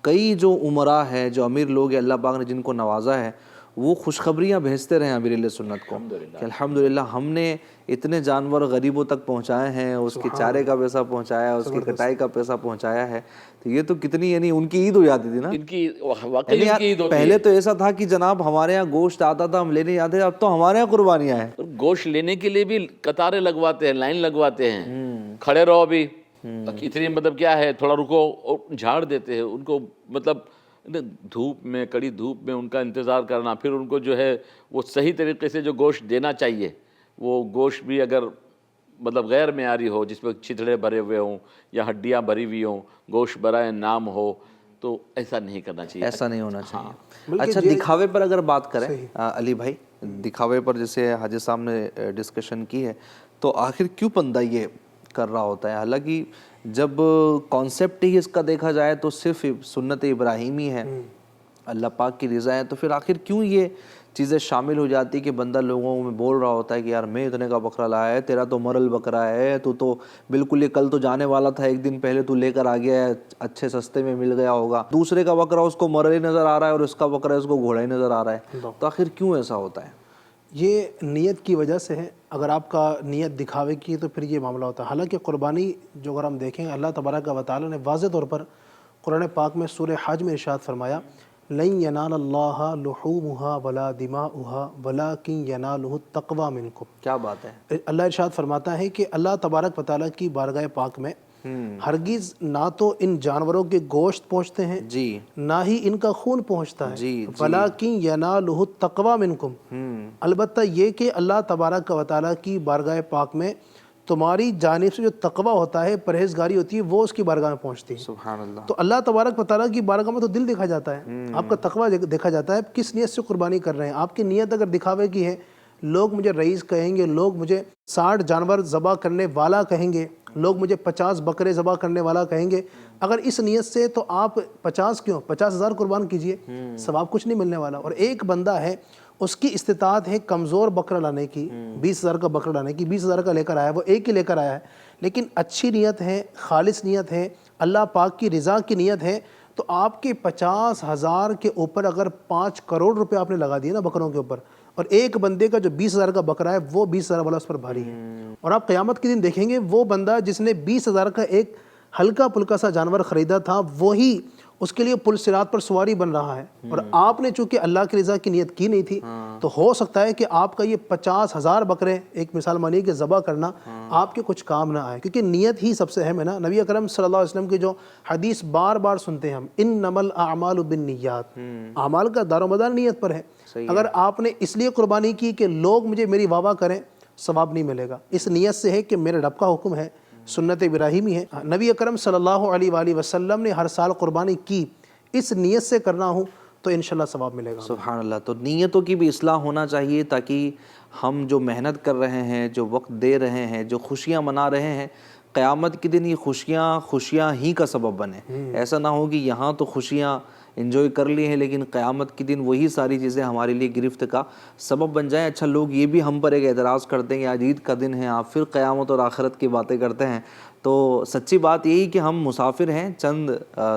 کئی جو عمراء ہے، جو امیر لوگ ہیں اللہ پاک نے جن کو نوازا ہے، وہ خوشخبریاں بھیجتے رہے امیر اہل سنت کو کہ الحمدللہ ہم نے اتنے جانور غریبوں تک پہنچائے ہیں، اس کے چارے کا پیسہ پہنچایا ہے، اس کی کٹائی کا پیسہ پہنچایا ہے. تو یہ تو کتنی یعنی ان کی عید ہو جاتی تھی نا. ان کی واقعی ان کی عید ہوتی ہے. پہلے تو ایسا تھا کہ جناب ہمارے یہاں گوشت آتا تھا، ہم لینے جاتے تھے، اب تو ہمارے یہاں قربانیاں ہیں. گوشت لینے کے لیے بھی قطاریں لگواتے ہیں، لائن لگواتے ہیں، کھڑے رہو ابھی اتنی، مطلب کیا ہے تھوڑا رکو، اور جھاڑ دیتے ہیں ان کو، مطلب دھوپ میں، کڑی دھوپ میں ان کا انتظار کرنا، پھر ان کو جو ہے وہ صحیح طریقے سے جو گوشت دینا چاہیے، وہ گوشت بھی اگر مطلب غیر معیاری ہو، جس میں چھتڑے بھرے ہوئے ہوں یا ہڈیاں بھری ہوئی ہوں، گوشت برائے نام ہو، تو ایسا نہیں کرنا چاہیے. ایسا نہیں ہونا چاہیے. اچھا دکھاوے پر اگر بات کریں علی بھائی، دکھاوے پر جیسے حاجی صاحب نے ڈسکشن کی ہے، تو آخر کیوں بندہ یہ کر رہا ہوتا ہے؟ حالانکہ جب کانسیپٹ ہی اس کا دیکھا جائے تو صرف سنت ابراہیمی ہے، اللہ پاک کی رضا ہے، تو پھر آخر کیوں یہ چیزیں شامل ہو جاتی کہ بندہ لوگوں میں بول رہا ہوتا ہے کہ یار میں اتنے کا بکرا لایا ہے، تیرا تو مرل بکرا ہے، تو بالکل یہ کل تو جانے والا تھا، ایک دن پہلے تو لے کر آ گیا ہے، اچھے سستے میں مل گیا ہوگا. دوسرے کا بکرا اس کو مرل ہی نظر آ رہا ہے اور اس کا بکرا اس کو گھوڑا ہی نظر آ رہا ہے. تو آخر کیوں ایسا ہوتا ہے؟ یہ نیت کی وجہ سے ہے. اگر آپ کا نیت دکھاوے کی ہے تو پھر یہ معاملہ ہوتا ہے. حالانکہ قربانی جو اگر ہم دیکھیں، اللہ تبارک و تعالیٰ نے واضح طور پر قرآن پاک میں سورہ حج میں ارشاد فرمایا، لن ینال اللہ لحومها ولا دماؤها ولکن ینالہ التقوی منکم. کیا بات ہے. اللہ ارشاد فرماتا ہے کہ اللہ تبارک و تعالیٰ کی بارگاہ پاک میں ہرگز نہ تو ان جانوروں کے گوشت پہنچتے ہیں، جی، نہ ہی ان کا خون پہنچتا ہے، جی، وَلَٰكِن يَنَالُهُ التَّقْوَىٰ مِنْكُمْ. البتہ یہ کہ اللہ تبارک و تعالیٰ کی بارگاہ پاک میں تمہاری جانب سے جو تقویٰ ہوتا ہے، پرہیزگاری ہوتی ہے، وہ اس کی بارگاہ میں پہنچتی ہے. سبحان اللہ. تو اللہ تبارک و تعالیٰ کی بارگاہ میں تو دل دیکھا جاتا ہے، آپ کا تقویٰ دیکھا جاتا ہے، کس نیت سے قربانی کر رہے ہیں. آپ کی نیت اگر دکھاوے کی ہے، لوگ مجھے رئیس کہیں گے، لوگ مجھے 60 جانور ذبح کرنے والا کہیں گے، لوگ مجھے 50 بکرے ذبح کرنے والا کہیں گے، اگر اس نیت سے تو آپ 50 کیوں 50,000 قربان کیجئے، ثواب کچھ نہیں ملنے والا. اور ایک بندہ ہے، اس کی استطاعت ہے کمزور بکرا لانے کی، 20,000 کا بکرا لانے کی، 20,000 کا لے کر آیا ہے، وہ ایک ہی لے کر آیا ہے، لیکن اچھی نیت ہے، خالص نیت ہے، اللہ پاک کی رضا کی نیت ہے، تو آپ کے 50,000 کے اوپر اگر 5 کروڑ روپے آپ نے لگا دیے نا بکروں کے اوپر، اور ایک بندے کا جو 20,000 کا بکرا ہے وہ 20,000 والا اس پر بھاری ہے. اور آپ قیامت کے دن دیکھیں گے وہ بندہ جس نے 20,000 کا ایک ہلکا پھلکا سا جانور خریدا تھا، وہی اس کے لیے پل صراط پر سواری بن رہا ہے. اور آپ نے چونکہ اللہ کی رضا کی نیت کی نہیں تھی، تو ہو سکتا ہے کہ آپ کا یہ 50,000 بکرے، ایک مثال مانیے کہ ذبح کرنا آپ کے کچھ کام نہ آئے، کیونکہ نیت ہی سب سے اہم ہے نا. نبی اکرم صلی اللہ علیہ وسلم کی جو حدیث بار بار سنتے ہیں ہم، انما الاعمال بالنیات، اعمال کا دار و مدار نیت پر ہے. اگر آپ نے اس لیے قربانی کی کہ لوگ مجھے میری واہ واہ کریں، ثواب نہیں ملے گا. اس نیت سے ہے کہ میرے رب کا حکم ہے، سنت ابراہیمی ہے. نبی اکرم صلی اللہ علیہ وآلہ وسلم نے ہر سال قربانی کی، اس نیت سے کرنا ہوں تو انشاءاللہ ثواب ملے گا. سبحان اللہ. تو نیتوں کی بھی اصلاح ہونا چاہیے تاکہ ہم جو محنت کر رہے ہیں، جو وقت دے رہے ہیں، جو خوشیاں منا رہے ہیں، قیامت کے دن یہ خوشیاں ہی کا سبب بنے. ایسا نہ ہو کہ یہاں تو خوشیاں انجوائے کر لی ہیں لیکن قیامت کے دن وہی ساری چیزیں ہمارے لیے گرفت کا سبب بن جائیں. اچھا لوگ یہ بھی ہم پر ایک اعتراض کرتے ہیں کہ آج عید کا دن ہے، آپ پھر قیامت اور آخرت کی باتیں کرتے ہیں. تو سچی بات یہی کہ ہم مسافر ہیں، چند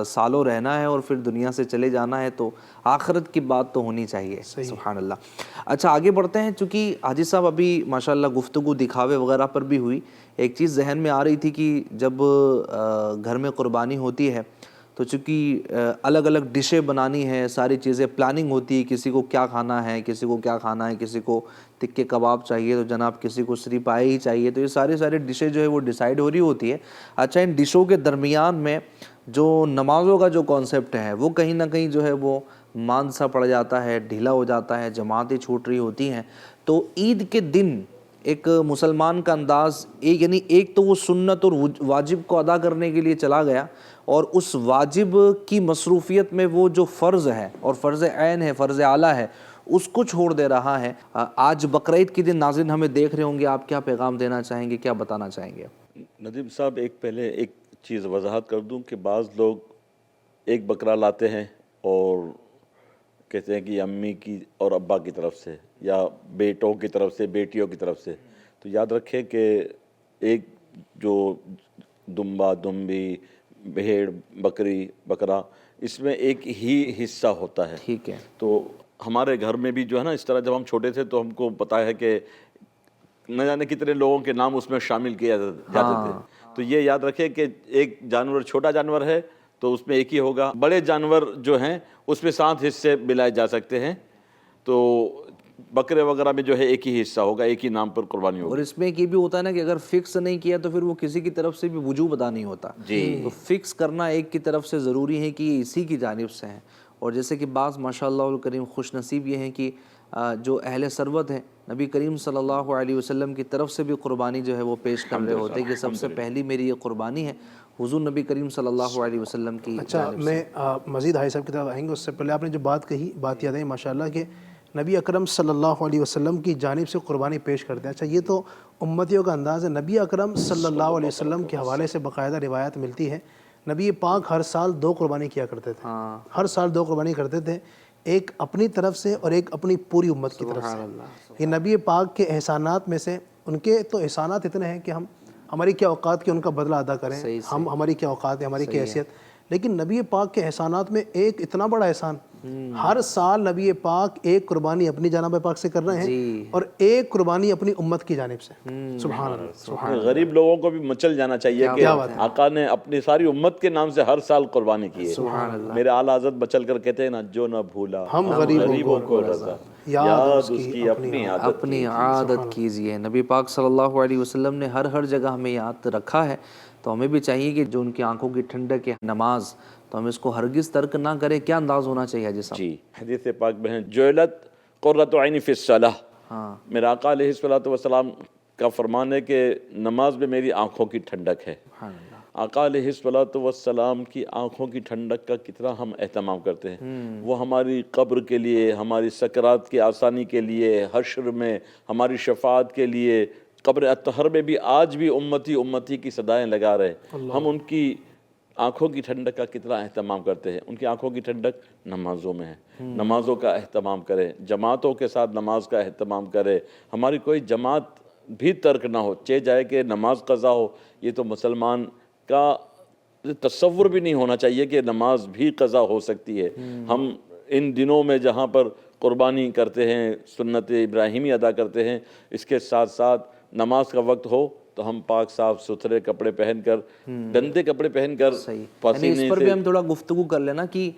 سالوں رہنا ہے اور پھر دنیا سے چلے جانا ہے، تو آخرت کی بات تو ہونی چاہیے. سبحان اللہ. اچھا آگے بڑھتے ہیں. چونکہ حاجی صاحب ابھی ماشاءاللہ گفتگو دکھاوے وغیرہ پر بھی ہوئی، ایک چیز ذہن میں آ رہی تھی کہ جب گھر میں قربانی ہوتی ہے تو چونکہ الگ الگ ڈشیں بنانی ہے، ساری چیزیں پلاننگ ہوتی ہے، کسی کو کیا کھانا ہے، کسی کو کیا کھانا ہے، کسی کو تکے کباب چاہیے تو جناب کسی کو سری پائے ہی چاہیے. تو یہ ساری ڈشیں جو ہے وہ ڈیسائیڈ ہو رہی ہوتی ہے. اچھا ان ڈشوں کے درمیان میں جو نمازوں کا جو کانسیپٹ ہے وہ کہیں نہ کہیں جو ہے وہ ماند سا پڑ جاتا ہے، ڈھیلا ہو جاتا ہے، جماعتیں چھوٹ رہی ہوتی ہیں. تو عید کے دن ایک مسلمان کا انداز یعنی ایک تو وہ سنت اور واجب کو ادا کرنے کے لیے چلا گیا، اور اس واجب کی مصروفیت میں وہ جو فرض ہے اور فرض عین ہے، فرض اعلیٰ ہے، اس کو چھوڑ دے رہا ہے۔ آج بقرعید کے دن ناظرین ہمیں دیکھ رہے ہوں گے، آپ کیا پیغام دینا چاہیں گے، کیا بتانا چاہیں گے؟ ندیم صاحب، پہلے ایک چیز وضاحت کر دوں کہ بعض لوگ ایک بکرا لاتے ہیں اور کہتے ہیں کہ امی کی اور ابا کی طرف سے یا بیٹوں کی طرف سے، بیٹیوں کی طرف سے، تو یاد رکھیں کہ ایک جو دمبا، دمبی، بھیڑ، بکری، بکرا، اس میں ایک ہی حصہ ہوتا ہے۔ ٹھیک ہے۔ تو ہمارے گھر میں بھی جو ہے نا، اس طرح جب ہم چھوٹے تھے تو ہم کو پتا ہے کہ نہ جانے کتنے لوگوں کے نام اس میں شامل کیے جاتے تھے۔ تو یہ یاد رکھیں کہ ایک جانور چھوٹا جانور ہے تو اس میں ایک ہی ہوگا، بڑے جانور جو ہیں اس میں 7 حصے ملائے جا سکتے ہیں، تو بکرے وغیرہ میں جو ہے ایک ہی حصہ ہوگا، ایک ہی نام پر قربانی ہوگی۔ اور اس میں یہ بھی ہوتا ہے نا کہ اگر فکس نہیں کیا تو پھر وہ کسی کی طرف سے بھی وجوب ادا نہیں ہوتا۔ تو فکس کرنا ایک کی طرف سے ضروری ہے کہ یہ اسی کی جانب سے ہیں۔ اور جیسے کہ بعض ماشاء اللہ الکریم خوش نصیب یہ ہیں کہ جو اہل ثروت ہیں، نبی کریم صلی اللہ علیہ وسلم کی طرف سے بھی قربانی جو ہے وہ پیش کر رہے ہوتے ہیں کہ سب سے پہلی میری یہ قربانی ہے حضور نبی کریم صلی اللہ علیہ وسلم کی جانب سے۔ میں مزید حاجی صاحب کی طرف آئیں گے، اس سے پہلے آپ نے جو بات کہی، بات یاد ہے ماشاءاللہ کہ نبی اکرم صلی اللہ علیہ وسلم کی جانب سے قربانی پیش کرتے ہیں۔ اچھا، یہ تو امتیوں کا انداز ہے۔ نبی اکرم صلی اللہ علیہ وسلم کے حوالے سے باقاعدہ روایت ملتی ہے، نبی پاک ہر سال 2 قربانی کیا کرتے تھے۔ ہر سال 2 قربانی کرتے تھے، ایک اپنی طرف سے اور ایک اپنی پوری امت کی طرف سے۔ یہ نبی پاک کے احسانات میں سے، ان کے تو احسانات اتنے ہیں کہ ہماری کیا اوقات کہ ان کا بدلہ ادا کریں، ہماری کیا اوقات ہے، ہماری کیا حیثیت۔ لیکن نبی پاک کے احسانات میں ایک اتنا بڑا احسان، ہر سال نبی پاک ایک قربانی اپنی جانب پاک سے کر رہے ہیں اور ایک قربانی اپنی امت کی جانب سے۔ سبحان اللہ، سبحان اللہ۔ غریب لوگوں کو بھی مچل جانا چاہیے کہ آقا نے اپنی ساری امت کے نام سے ہر سال قربانی کی ہے۔ میرے اعلیٰ حضرت بچل کر کہتے ہیں نا، جو نہ بھولا ہم غریبوں کو رضا، یاد اس کی اپنی عادت کیجئے۔ نبی پاک صلی اللہ علیہ وسلم نے ہر جگہ ہمیں یاد رکھا ہے، تو ہمیں بھی چاہیے کہ جو ان کی آنکھوں کی ٹھنڈک ہے نماز، تو ہم اس کو ہرگز ترک نہ کریں۔ کیا انداز ہونا چاہیے حاجی صاحب؟ جی، حدیث پاک میں ہے، جعلت قرۃ عینی فی الصلاۃ، میرا آقا علیہ الصلوۃ والسلام کا فرمان ہے کہ نماز میں میری آنکھوں کی ٹھنڈک ہے۔ آقا علیہ الصلوۃ والسلام کی آنکھوں کی ٹھنڈک کا کتنا ہم اہتمام کرتے ہیں۔ وہ ہماری قبر کے لیے، ہماری سکرات کی آسانی کے لیے، حشر میں ہماری شفاعت کے لیے، قبر اطہر میں بھی آج بھی امتی امتی کی صدائیں لگا رہے۔ ہم ان کی آنکھوں کی ٹھنڈک کا کتنا اہتمام کرتے ہیں۔ ان کی آنکھوں کی ٹھنڈک نمازوں میں ہے، نمازوں کا اہتمام کریں، جماعتوں کے ساتھ نماز کا اہتمام کریں۔ ہماری کوئی جماعت بھی ترک نہ ہو، چاہے جائے کہ نماز قضا ہو، یہ تو مسلمان کا تصور بھی نہیں ہونا چاہیے کہ نماز بھی قضا ہو سکتی ہے۔ ہم ان دنوں میں جہاں پر قربانی کرتے ہیں، سنت ابراہیمی ادا کرتے ہیں، اس کے ساتھ ساتھ نماز کا وقت ہو تو ہم پاک صاف ستھرے کپڑے پہن کر، گندے کپڑے پہن کر، یعنی اس پر بھی ہم تھوڑا گفتگو کر لینا کہ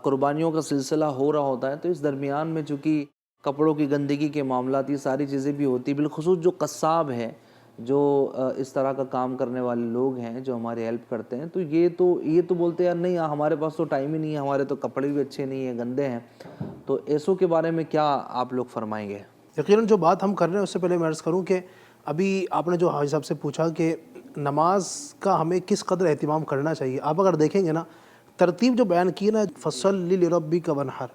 قربانیوں کا سلسلہ ہو رہا ہوتا ہے، تو اس درمیان میں چونکہ کپڑوں کی گندگی کے معاملات، یہ ساری چیزیں بھی ہوتی ہیں، بالخصوص جو قصاب ہے، جو اس طرح کا کام کرنے والے لوگ ہیں جو ہماری ہیلپ کرتے ہیں، تو یہ تو بولتے ہیں یار نہیں، ہمارے پاس تو ٹائم ہی نہیں ہے، ہمارے تو کپڑے بھی اچھے نہیں ہیں، گندے ہیں۔ تو ایسوں کے بارے میں کیا آپ لوگ فرمائیں گے؟ یقیناً جو بات ہم کر رہے ہیں اس سے پہلے میں عرض کروں کہ ابھی آپ نے جو حاجی صاحب سے پوچھا کہ نماز کا ہمیں کس قدر اہتمام کرنا چاہیے، آپ اگر دیکھیں گے نا، ترتیب جو بیان کی نا، فصلی لربک وانحر،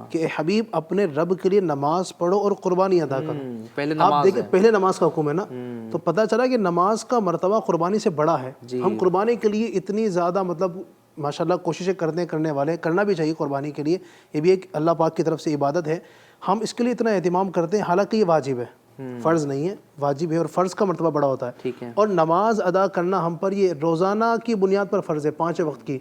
کہ اے حبیب اپنے رب کے لیے نماز پڑھو اور قربانی ادا کرو۔ آپ دیکھیں پہلے نماز کا حکم ہے نا، تو پتہ چلا کہ نماز کا مرتبہ قربانی سے بڑا ہے۔ ہم قربانی کے لیے اتنی زیادہ ماشاءاللہ کوششیں کرنے والے، کرنا بھی چاہیے قربانی کے لیے، یہ بھی ایک اللہ پاک کی طرف سے عبادت ہے، ہم اس کے لیے اتنا اہتمام کرتے ہیں، حالانکہ یہ واجب ہے، فرض نہیں ہے، واجب ہے، اور فرض کا مرتبہ بڑا ہوتا ہے۔ اور نماز ادا کرنا ہم پر یہ روزانہ کی بنیاد پر فرض ہے، 5 وقت کی۔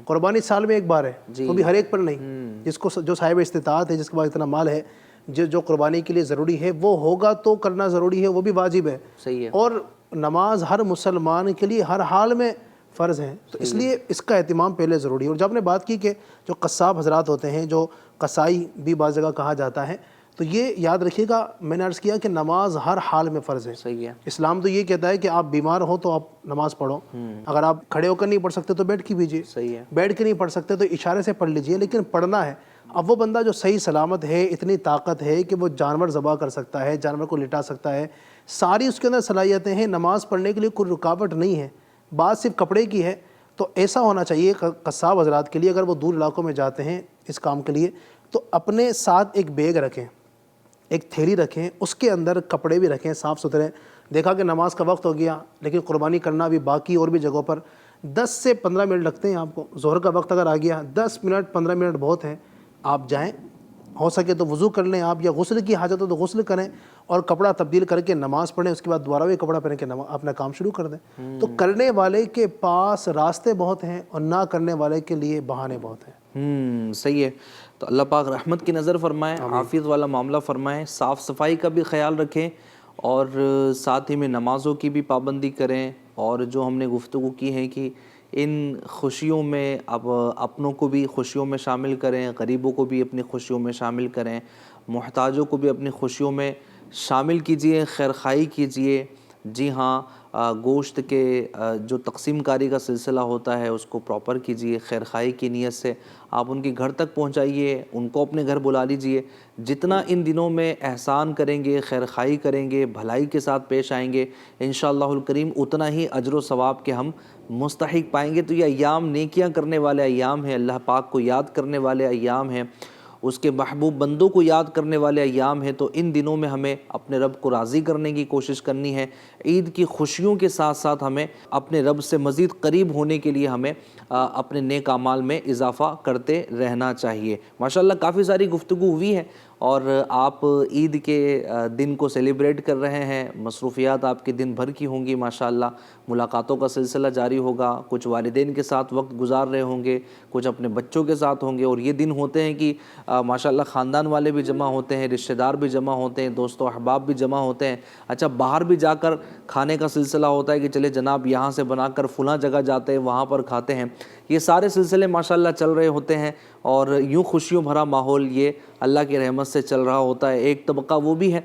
قربانی سال میں ایک بار ہے، وہ بھی ہر ایک پر نہیں، جس کو جو صاحب استطاعت ہے، جس کے پاس اتنا مال ہے، جو قربانی کے لیے ضروری ہے وہ ہوگا تو کرنا ضروری ہے، وہ بھی واجب ہے۔ صحیح ہے۔ اور نماز ہر مسلمان کے لیے ہر حال میں فرض ہے، تو اس لیے اس کا اہتمام پہلے ضروری ہے۔ اور جب نے بات کی کہ جو قصاب حضرات ہوتے ہیں، جو قصائی بھی بعض جگہ کہا جاتا ہے، تو یہ یاد رکھیے گا، میں نے عرض کیا کہ نماز ہر حال میں فرض ہے۔ صحیح ہے۔ اسلام تو یہ کہتا ہے کہ آپ بیمار ہو تو آپ نماز پڑھو، اگر آپ کھڑے ہو کر نہیں پڑھ سکتے تو بیٹھ کے بھیجیے، صحیح ہے، بیٹھ کے نہیں پڑھ سکتے تو اشارے سے پڑھ لیجئے، لیکن پڑھنا ہے۔ اب وہ بندہ جو صحیح سلامت ہے، اتنی طاقت ہے کہ وہ جانور ذبح کر سکتا ہے، جانور کو لٹا سکتا ہے، ساری اس کے اندر صلاحیتیں ہیں، نماز پڑھنے کے لیے کوئی رکاوٹ نہیں ہے، بات صرف کپڑے کی ہے، تو ایسا ہونا چاہیے قصاب حضرات کے لیے، اگر وہ دور علاقوں میں جاتے ہیں اس کام کے لیے، تو اپنے ساتھ ایک بیگ رکھیں, ایک تھیلی رکھیں, اس کے اندر کپڑے بھی رکھیں صاف ستھرے. دیکھا کہ نماز کا وقت ہو گیا لیکن قربانی کرنا بھی باقی اور بھی جگہوں پر 10 سے 15 منٹ لگتے ہیں آپ کو. ظہر کا وقت اگر آ گیا 10 منٹ 15 منٹ بہت ہیں, آپ جائیں, ہو سکے تو وضو کر لیں آپ, یا غسل کی حاجت ہو تو غسل کریں اور کپڑا تبدیل کر کے نماز پڑھیں, اس کے بعد دوبارہ وہی کپڑا پہن کے اپنا کام شروع کر دیں. تو کرنے والے کے پاس راستے بہت ہیں اور نہ کرنے والے کے لیے بہانے بہت ہیں. صحیح ہے. تو اللہ پاک رحمت کی نظر فرمائیں, عافیت والا معاملہ فرمائیں, صاف صفائی کا بھی خیال رکھیں اور ساتھ ہی میں نمازوں کی بھی پابندی کریں. اور جو ہم نے گفتگو کی ہے کہ ان خوشیوں میں اب اپنوں کو بھی خوشیوں میں شامل کریں, غریبوں کو بھی اپنی خوشیوں میں شامل کریں, محتاجوں کو بھی اپنی خوشیوں میں شامل کیجئے, خیرخواہی کیجئے. جی ہاں, گوشت کے جو تقسیم کاری کا سلسلہ ہوتا ہے اس کو پراپر کیجئے, خیرخواہی کی نیت سے آپ ان کے گھر تک پہنچائیے, ان کو اپنے گھر بلا لیجئے. جتنا ان دنوں میں احسان کریں گے, خیرخواہی کریں گے, بھلائی کے ساتھ پیش آئیں گے, انشاءاللہ الکریم اتنا ہی اجر و ثواب کے ہم مستحق پائیں گے. تو یہ ایام نیکیاں کرنے والے ایام ہیں, اللہ پاک کو یاد کرنے والے ایام ہیں, اس کے محبوب بندوں کو یاد کرنے والے ایام ہیں. تو ان دنوں میں ہمیں اپنے رب کو راضی کرنے کی کوشش کرنی ہے. عید کی خوشیوں کے ساتھ ساتھ ہمیں اپنے رب سے مزید قریب ہونے کے لیے ہمیں اپنے نیک اعمال میں اضافہ کرتے رہنا چاہیے. ماشاءاللہ کافی ساری گفتگو ہوئی ہے اور آپ عید کے دن کو سیلیبریٹ کر رہے ہیں, مصروفیات آپ کے دن بھر کی ہوں گی ماشاءاللہ, ملاقاتوں کا سلسلہ جاری ہوگا, کچھ والدین کے ساتھ وقت گزار رہے ہوں گے, کچھ اپنے بچوں کے ساتھ ہوں گے. اور یہ دن ہوتے ہیں کہ ماشاءاللہ خاندان والے بھی جمع ہوتے ہیں, رشتہ دار بھی جمع ہوتے ہیں, دوست و احباب بھی جمع ہوتے ہیں. اچھا, باہر بھی جا کر کھانے کا سلسلہ ہوتا ہے کہ چلے جناب یہاں سے بنا کر فلاں جگہ جاتے ہیں, وہاں پر کھاتے ہیں. یہ سارے سلسلے ماشاءاللہ چل رہے ہوتے ہیں اور یوں خوشیوں بھرا ماحول یہ اللہ کی رحمت سے چل رہا ہوتا ہے. ایک طبقہ وہ بھی ہے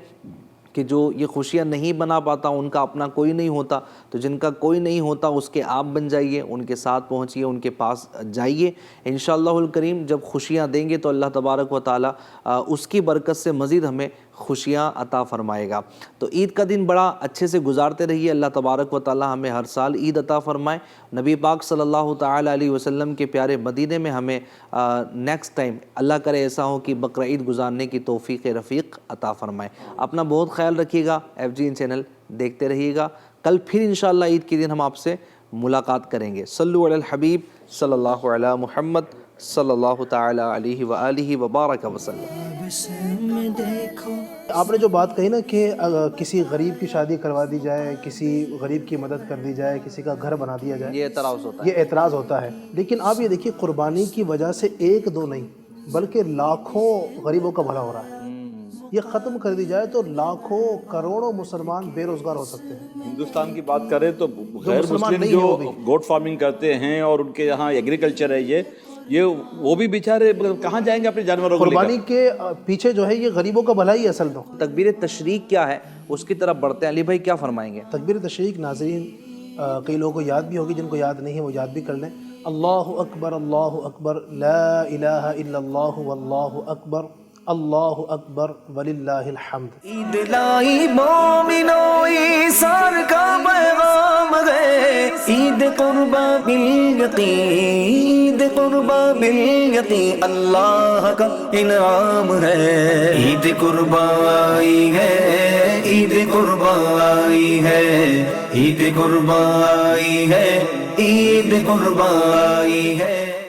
کہ جو یہ خوشیاں نہیں بنا پاتا, ان کا اپنا کوئی نہیں ہوتا. تو جن کا کوئی نہیں ہوتا اس کے آپ بن جائیے, ان کے ساتھ پہنچیے, ان کے پاس جائیے. انشاءاللہ الکریم جب خوشیاں دیں گے تو اللہ تبارک و تعالی اس کی برکت سے مزید ہمیں خوشیاں عطا فرمائے گا. تو عید کا دن بڑا اچھے سے گزارتے رہیے. اللہ تبارک و تعالی ہمیں ہر سال عید عطا فرمائے. نبی پاک صلی اللہ تعالی علیہ وسلم کے پیارے مدینے میں ہمیں نیکسٹ ٹائم اللہ کرے ایسا ہو کہ بقر عید گزارنے کی توفیق رفیق عطا فرمائے. اپنا بہت خیال رکھیے گا, FGN چینل دیکھتے رہیے گا. کل پھر انشاءاللہ عید کے دن ہم آپ سے ملاقات کریں گے. صلو علی الحبیب صلی اللہ علی محمد صلی اللہ تعالی علیہ وآلہ وبارک وسلم. آپ نے جو بات کہی نا کہ کسی غریب کی شادی کروا دی جائے, کسی غریب کی مدد کر دی جائے, کسی کا گھر بنا دیا جائے, یہ اعتراض ہوتا ہے, یہ اعتراض ہوتا ہے. لیکن آپ یہ دیکھیے قربانی کی وجہ سے ایک دو نہیں بلکہ لاکھوں غریبوں کا بھلا ہو رہا ہے. یہ ختم کر دی جائے تو لاکھوں کروڑوں مسلمان بے روزگار ہو سکتے ہیں. ہندوستان کی بات کریں تو غیر مسلم جو گوٹ فارمنگ کرتے ہیں اور ان کے یہاں ایگریکلچر ہے, یہ وہ بھی بیچارے کہاں جائیں گے اپنے جانوروں کو لے کر؟ قربانی کے پیچھے جو ہے یہ غریبوں کا بھلا ہی اصل میں. تکبیر تشریق کیا ہے اس کی طرف بڑھتے ہیں. علی بھائی کیا فرمائیں گے؟ تکبیر تشریق ناظرین کئی لوگوں کو یاد بھی ہوگی, جن کو یاد نہیں ہے وہ یاد بھی کر لیں. اللہ اکبر لا الہ الا اللہ واللہ اکبر, اللہ اکبر وللہ الحمد. عید لائی مومنو ایثار کا پیغام ہے, عید قربا بالیقین, عید قربا بالیقین اللہ کا انعام ہے. عید قربا آئی ہے, عید قربا آئی ہے, عید قربا آئی ہے, عید قربا آئی ہے.